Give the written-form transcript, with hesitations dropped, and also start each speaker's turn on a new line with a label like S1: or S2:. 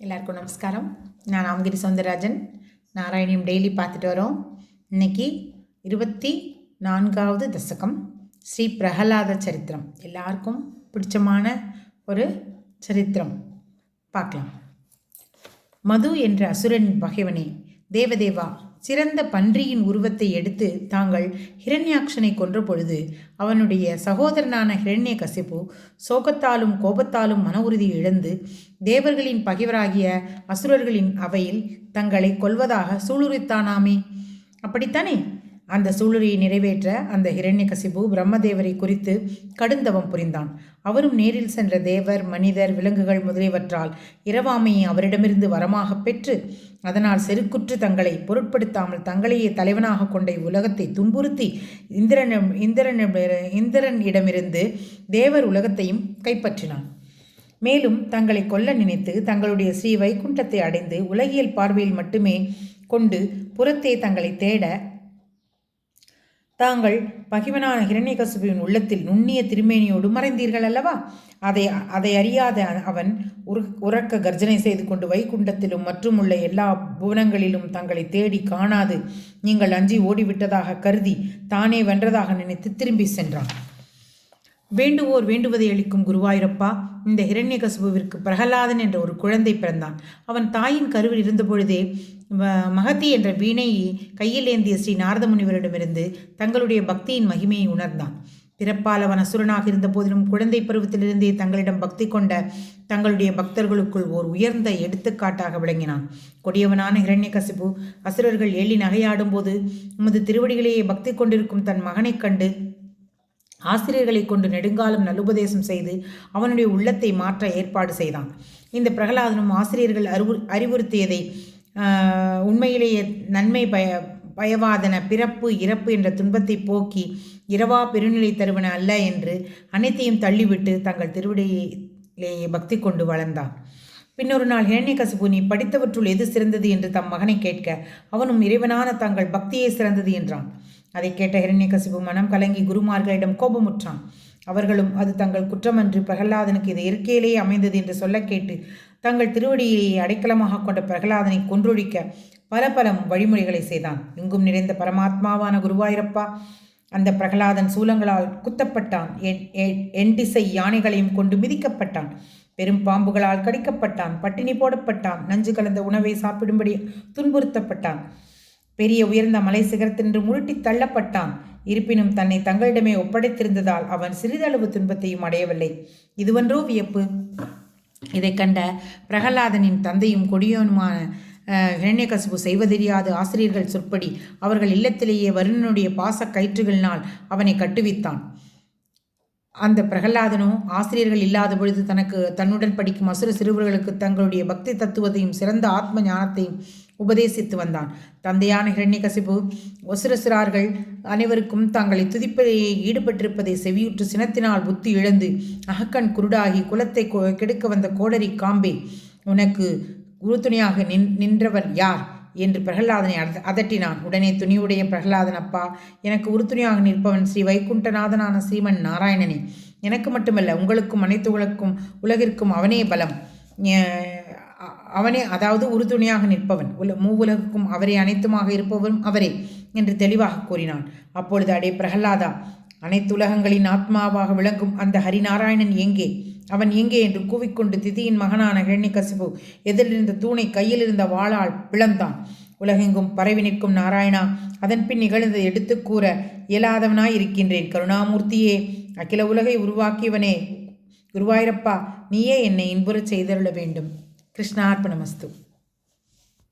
S1: எல்லாருக்கும் நமஸ்காரம். நான் ராமகிரி சௌந்தரராஜன். நாராயணியம் டெய்லி பார்த்துட்டு வரோம். இன்னைக்கு 24வது தசகம் ஸ்ரீ பிரகலாத சரித்திரம். எல்லாருக்கும் பிடிச்சமான ஒரு சரித்திரம் பார்க்கலாம். மது என்ற அசுரனின் பகைவனே, தேவதேவா, சிறந்த பன்றியின் உருவத்தை எடுத்து தாங்கள் ஹிரண்யாக்ஷனை கொன்ற பொழுது அவனுடைய சகோதரனான ஹிரண்யகசிபு சோகத்தாலும் கோபத்தாலும் மன உறுதி இழந்து தேவர்களின் பகைவராகிய அசுரர்களின் அவையில் தங்களை கொல்வதாக சூளுரித்தானாமே. அப்படித்தானே? அந்த சூளுரையை நிறைவேற்ற அந்த ஹிரண்யகசிபு பிரம்மதேவரை குறித்து கடுந்தவம் புரிந்தான். அவரும் நேரில் சென்ற தேவர், மனிதர், விலங்குகள் முதலியவற்றால் இரவாமையை அவரிடமிருந்து வரமாக பெற்று அதனால் செருக்குற்று தங்களை பொருட்படுத்தாமல் தங்களையே தலைவனாக கொண்ட இவ்வுலகத்தை துன்புறுத்தி இந்திரனிடமிருந்து தேவர் உலகத்தையும் கைப்பற்றினான். மேலும் தங்களை கொல்ல நினைத்து தங்களுடைய ஸ்ரீ வைகுண்டத்தை அடைந்து உலகியல் பார்வையில் மட்டுமே கொண்டு புறத்தே தங்களை தேட தாங்கள் பகைவனான ஹிரண்யகசிபுவின் உள்ளத்தில் நுண்ணிய திருமேனியோடு மறைந்தீர்கள் அல்லவா? அதை அறியாத அவன் உறக்க கர்ஜனை செய்து கொண்டு வைகுண்டத்திலும் மற்றும் உள்ள எல்லா புவனங்களிலும் தங்களை தேடி காணாது நீங்கள் அஞ்சி ஓடிவிட்டதாக கருதி தானே வென்றதாக நினைத்து திரும்பி சென்றான். வேண்டுவோர் வேண்டுவதை அளிக்கும் குருவாயூரப்பா, இந்த ஹிரண்யகசிபுவிற்கு பிரகலாதன் என்ற ஒரு குழந்தை பிறந்தான். அவன் தாயின் கருவில் இருந்தபொழுதே மகதி என்ற வீணையை கையில் ஏந்திய ஸ்ரீ நாரத முனிவரிடமிருந்து தங்களுடைய பக்தியின் மகிமையை உணர்ந்தான். பிறப்பால் அவன் அசுரனாக இருந்த போதிலும் குழந்தை பருவத்திலிருந்தே தங்களிடம் பக்தி கொண்ட தங்களுடைய பக்தர்களுக்குள் ஓர் உயர்ந்த எடுத்துக்காட்டாக விளங்கினான். கொடியவனான ஹிரண்யகசிபு அசுரர்கள் ஏழி நகையாடும் போது உமது திருவடிகளையே பக்தி கொண்டிருக்கும் தன் மகனைக் கண்டு ஆசிரியர்களை கொண்டு நெடுங்காலம் நல்லுபதேசம் செய்து அவனுடைய உள்ளத்தை மாற்ற ஏற்பாடு செய்தான். இந்த பிரகலாதனும் ஆசிரியர்கள் அறிவுறுத்தியதை உண்மையிலேயே நன்மை பயவாதன, பிறப்பு இறப்பு என்ற துன்பத்தை போக்கி இரவா பெருநிலை தருவன அல்ல என்று அனைத்தையும் தள்ளிவிட்டு தங்கள் திருவடியிலேயே பக்தி கொண்டு வளர்ந்தான். பின்னொரு நாள் ஹிரண்யகசிபு, நீ படித்தவற்றுள் எது சிறந்தது என்று தம் மகனை கேட்க அவனும் இறைவனான தங்கள் பக்தியே சிறந்தது என்றான். அதை கேட்ட ஹிரண்யகசிபு மனம் கலங்கி குருமார்களிடம் கோபமுற்றான். அவர்களும் அது தங்கள் குற்றமன்று, பிரகலாதனுக்கு இது இயற்கையிலேயே அமைந்தது என்று சொல்ல கேட்டு தங்கள் திருவடியை அடைக்கலமாக கொண்ட பிரகலாதனை கொன்றொழிக்க பல வழிமுறைகளை செய்தான். எங்கும் நிறைந்த பரமாத்மாவான குருவாயூரப்பா, அந்த பிரகலாதன் சூலங்களால் குத்தப்பட்டான். எண்டிசை யானைகளையும் கொண்டு மிதிக்கப்பட்டான். பெரும் பாம்புகளால் கடிக்கப்பட்டான். பட்டினி போடப்பட்டான். நஞ்சு கலந்த உணவை சாப்பிடும்படி துன்புறுத்தப்பட்டான். பெரிய உயர்ந்த மலை சிகரத்தின்று முருட்டி தள்ளப்பட்டான். இருப்பினும் தன்னை தங்களிடமே ஒப்படைத்திருந்ததால் அவன் சிறிதளவு துன்பத்தையும் அடையவில்லை. இதுவன்றோ வியப்பு? இதை கண்ட பிரகலாதனின் தந்தையும் கொடியவனுமான ஹிரண்யகசிபு செய்வதறியாது ஆசிரியர்கள் சொற்படி அவர்கள் இல்லத்திலேயே வருணனுடைய பாச கயிற்றுகளினால் அவனை கட்டுவித்தான். அந்த பிரகலாதனோ ஆசிரியர்கள் இல்லாத பொழுது தன்னுடன் படிக்கும் அசுர சிறுவர்களுக்கு தங்களுடைய பக்தி தத்துவத்தையும் சிறந்த ஆத்ம ஞானத்தையும் உபதேசித்து வந்தான். தந்தையான ஹிரண்யகசிபு அசுரசுரார்கள் அனைவருக்கும் தங்களை துதிப்பதையே ஈடுபட்டிருப்பதை செவியுற்று சினத்தினால் புத்தி இழந்து அகக்கண் குருடாகி குலத்தை கெடுக்க வந்த கோடரி காம்பே, உனக்கு உறுதுணையாக நின்றவர் யார் என்று பிரகலாதனை அதட்டினான். உடனே துணிவுடைய பிரகலாதன், அப்பா, எனக்கு உறுதுணையாக நிற்பவன் ஸ்ரீ வைகுண்டநாதனான ஸ்ரீமன் நாராயணனே. எனக்கு மட்டுமல்ல, உங்களுக்கும் அனைத்து உலகிற்கும் அவனே பலம். அவனே, அதாவது உறுதுணையாக நிற்பவன். மூவுலகுக்கும் அவரே, அனைத்துமாக இருப்பவரும் அவரே என்று தெளிவாக கூறினான். அப்பொழுது அடே பிரகலாதா, அனைத்துலகங்களின் ஆத்மாவாக விளங்கும் அந்த ஹரிநாராயணன் எங்கே? அவன் எங்கே என்று கூவிக்கொண்டு திதியின் மகனான ஹிரண்யகசிபு எதிரிருந்த தூணை கையில் இருந்த வாளால் பிளந்தான். உலகெங்கும் பரவி நிற்கும் நாராயணா, அதன் பின் நிகழ்ந்து எடுத்து கூற இயலாதவனாயிருக்கின்றேன். கருணாமூர்த்தியே, அகில உலகை உருவாக்கியவனே, குருவாயூரப்பா, நீயே என்னை இன்புறச் செய்தருள வேண்டும். கிருஷ்ணார்ப்பணமஸ்து.